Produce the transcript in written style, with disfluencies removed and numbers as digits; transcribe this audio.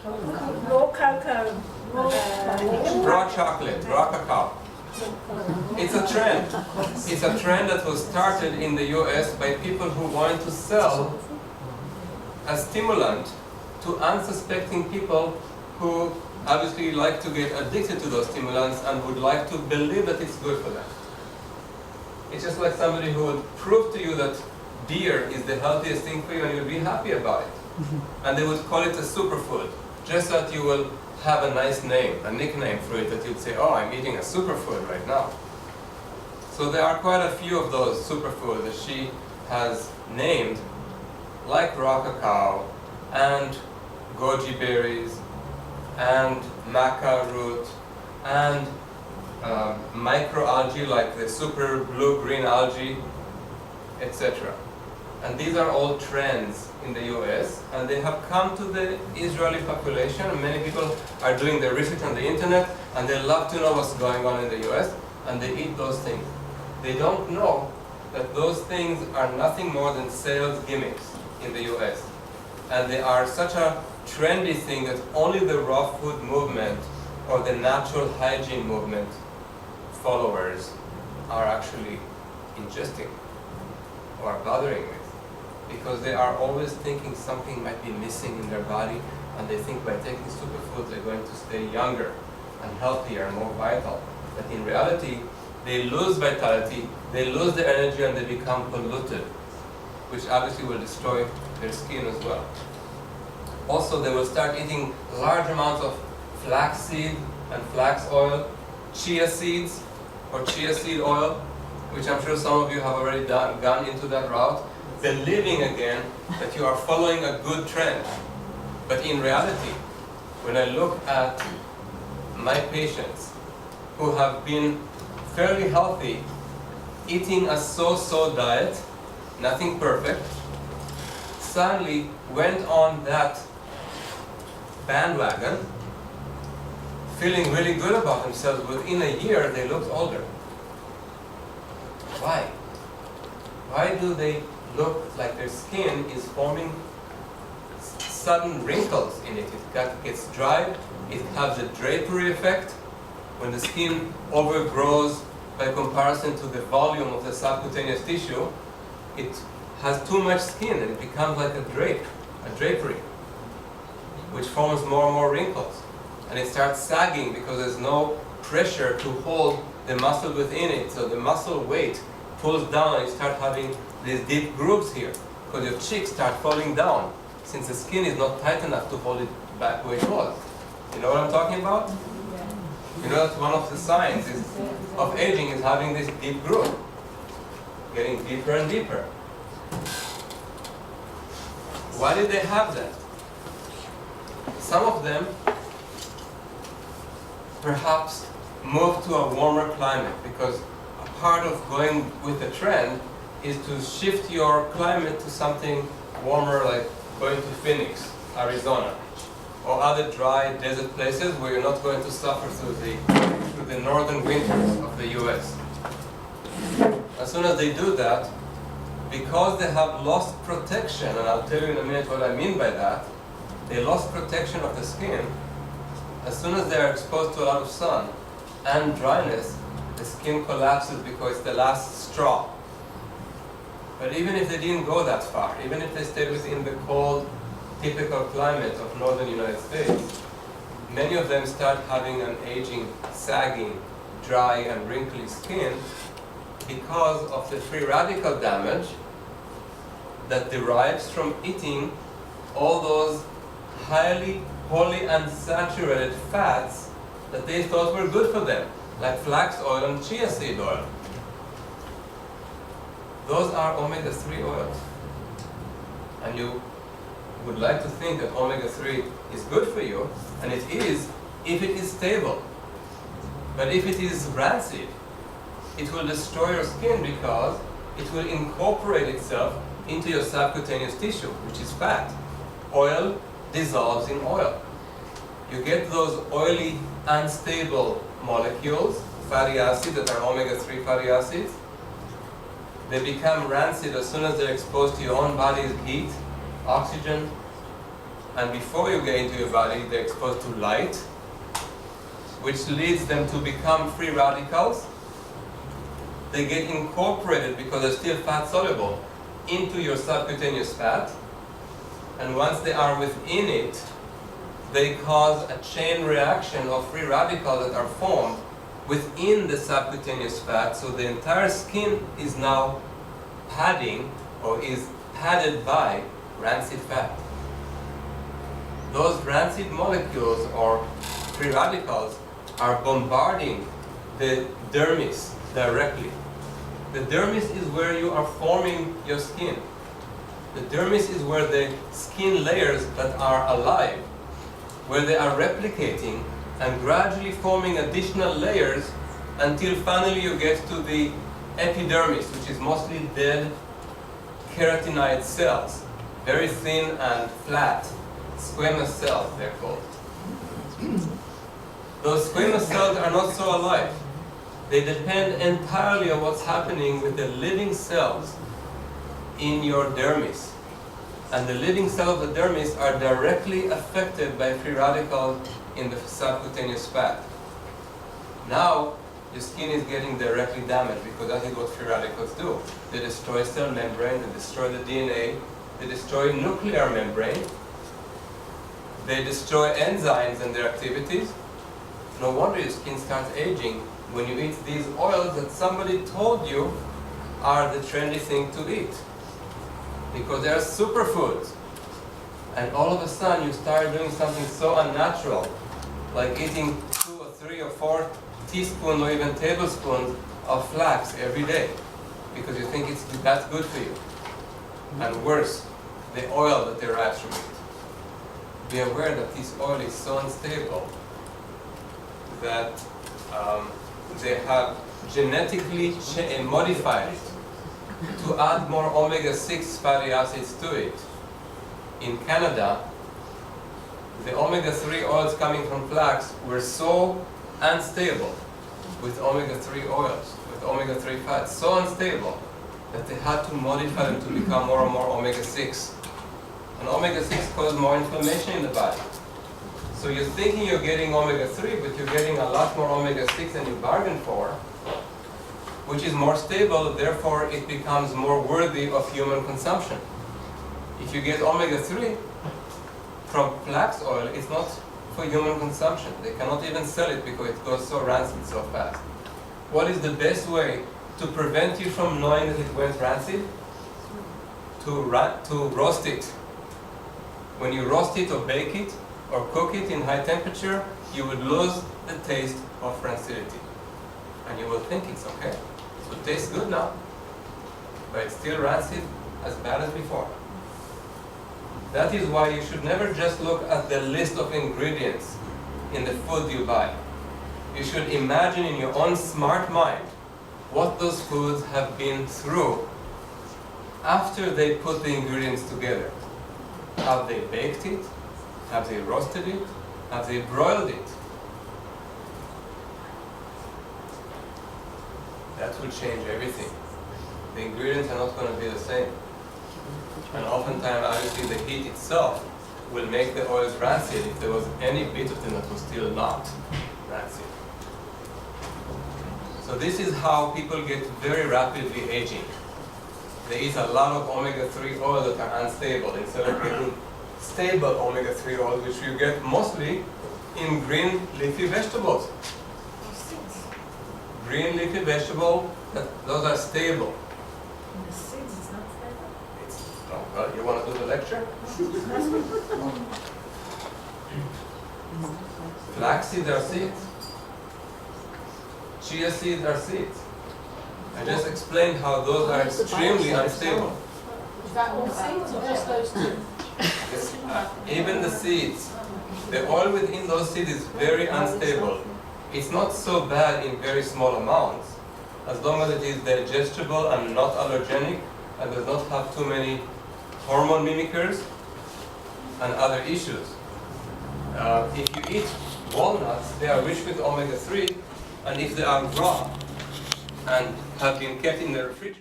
raw cocoa. Raw chocolate, raw cacao. It's a trend. It's a trend that was started in the US by people who want to sell a stimulant to unsuspecting people who obviously like to get addicted to those stimulants and would like to believe that it's good for them. It's just like somebody who would prove to you that beer is the healthiest thing for you and you'll be happy about it. And they would call it a superfood, just so that you will have a nice name, a nickname for it, that you'd say, oh, I'm eating a superfood right now. So there are quite a few of those superfoods that she has named, like raw cacao, and goji berries, and maca root, and microalgae like the super blue-green algae, etc. And these are all trends in the US, and they have come to the Israeli population. Many people are doing their research on the internet, and they love to know what's going on in the US, and they eat those things. They don't know that those things are nothing more than sales gimmicks in the US. And they are such a trendy thing that only the raw food movement or the natural hygiene movement followers are actually ingesting or bothering with, because they are always thinking something might be missing in their body, and they think by taking superfoods they're going to stay younger and healthier and more vital. But in reality, they lose vitality, they lose their energy, and they become polluted, which obviously will destroy their skin as well. Also, they will start eating large amounts of flaxseed and flax oil, chia seeds or chia seed oil, which I'm sure some of you have already gone into that route, believing again that you are following a good trend. But in reality, when I look at my patients who have been fairly healthy, eating a so-so diet, nothing perfect, suddenly went on that bandwagon, feeling really good about themselves, within a year they looked older. Why? Why do they look like their skin is forming sudden wrinkles in it? It gets dry, it has a drapery effect. When the skin overgrows by comparison to the volume of the subcutaneous tissue, it has too much skin and it becomes like a drapery, which forms more and more wrinkles. And it starts sagging because there's no pressure to hold the muscle within it, so the muscle weight pulls down and you start having these deep grooves here, because your cheeks start falling down since the skin is not tight enough to hold it back where it was. You know what I'm talking about? You know that's one of the signs of aging, is having this deep groove, getting deeper and deeper. Why did they have that? Some of them perhaps moved to a warmer climate, because a part of going with the trend is to shift your climate to something warmer, like going to Phoenix, Arizona, or other dry desert places where you're not going to suffer through the northern winters of the US. As soon as they do that, because they have lost protection, and I'll tell you in a minute what I mean by that, they lost protection of the skin. As soon as they are exposed to a lot of sun and dryness, the skin collapses because it's the last straw. But even if they didn't go that far, even if they stayed within the cold, typical climate of northern United States, many of them start having an aging, sagging, dry and wrinkly skin because of the free radical damage that derives from eating all those highly polyunsaturated fats that they thought were good for them, like flax oil and chia seed oil. Those are omega-3 oils. And you would like to think that omega-3 is good for you, and it is if it is stable. But if it is rancid, it will destroy your skin because it will incorporate itself into your subcutaneous tissue, which is fat. Oil dissolves in oil. You get those oily, unstable molecules, fatty acids that are omega-3 fatty acids. They become rancid as soon as they're exposed to your own body's heat, oxygen, and before you get into your body, they're exposed to light, which leads them to become free radicals. They get incorporated, because they're still fat soluble, into your subcutaneous fat, and once they are within it, they cause a chain reaction of free radicals that are formed within the subcutaneous fat, so the entire skin is now padding, or is padded by rancid fat. Those rancid molecules, or free radicals, are bombarding the dermis directly. The dermis is where you are forming your skin. The dermis is where the skin layers that are alive, where they are replicating and gradually forming additional layers until finally you get to the epidermis, which is mostly dead keratinized cells, very thin and flat, squamous cells they're called. Those squamous cells are not so alive. They depend entirely on what's happening with the living cells in your dermis. And the living cells of the dermis are directly affected by free radicals in the subcutaneous fat. Now, your skin is getting directly damaged, because that is what free radicals do. They destroy cell membrane, they destroy the DNA, they destroy nuclear membrane, they destroy enzymes and their activities. No wonder your skin starts aging when you eat these oils that somebody told you are the trendy thing to eat, because they are superfoods. And all of a sudden you start doing something so unnatural, like eating 2 or 3 or 4 teaspoons or even tablespoons of flax every day, because you think that's good for you. And worse, the oil that derives from it. Be aware that this oil is so unstable that they have genetically modified it to add more omega-6 fatty acids to it. In Canada, the omega-3 oils coming from flax were so unstable with omega-3 oils, with omega-3 fats, so unstable that they had to modify them to become more and more omega-6. And omega-6 causes more inflammation in the body. So you're thinking you're getting omega-3, but you're getting a lot more omega-6 than you bargained for, which is more stable, therefore it becomes more worthy of human consumption. If you get omega-3 from flax oil, it's not for human consumption. They cannot even sell it because it goes so rancid so fast. What is the best way to prevent you from knowing that it went rancid? To roast it. When you roast it or bake it or cook it in high temperature, you would lose the taste of rancidity. And you will think it's okay. It will taste good now, but it's still rancid, as bad as before. That is why you should never just look at the list of ingredients in the food you buy. You should imagine in your own smart mind what those foods have been through after they put the ingredients together. Have they baked it? Have they roasted it? Have they broiled it? That will change everything. The ingredients are not going to be the same. And oftentimes, obviously, the heat itself will make the oils rancid if there was any bit of them that was still not rancid. So this is how people get very rapidly aging. They eat a lot of omega-3 oils that are unstable instead of getting stable omega-3 oils, which you get mostly in green leafy vegetables. Green leafy vegetables, those are stable. In the seeds, it's not stable? Oh, well, you want to do the lecture? Flax seeds are seeds. Chia seeds are seeds. I just explained how those are extremely unstable. Is that all seeds or just those two? Yes, even the seeds. The oil within those seeds is very unstable. It's not so bad in very small amounts, as long as it is digestible and not allergenic, and does not have too many hormone mimickers and other issues. If you eat walnuts, they are rich with omega-3, and if they are raw and have been kept in the refrigerator,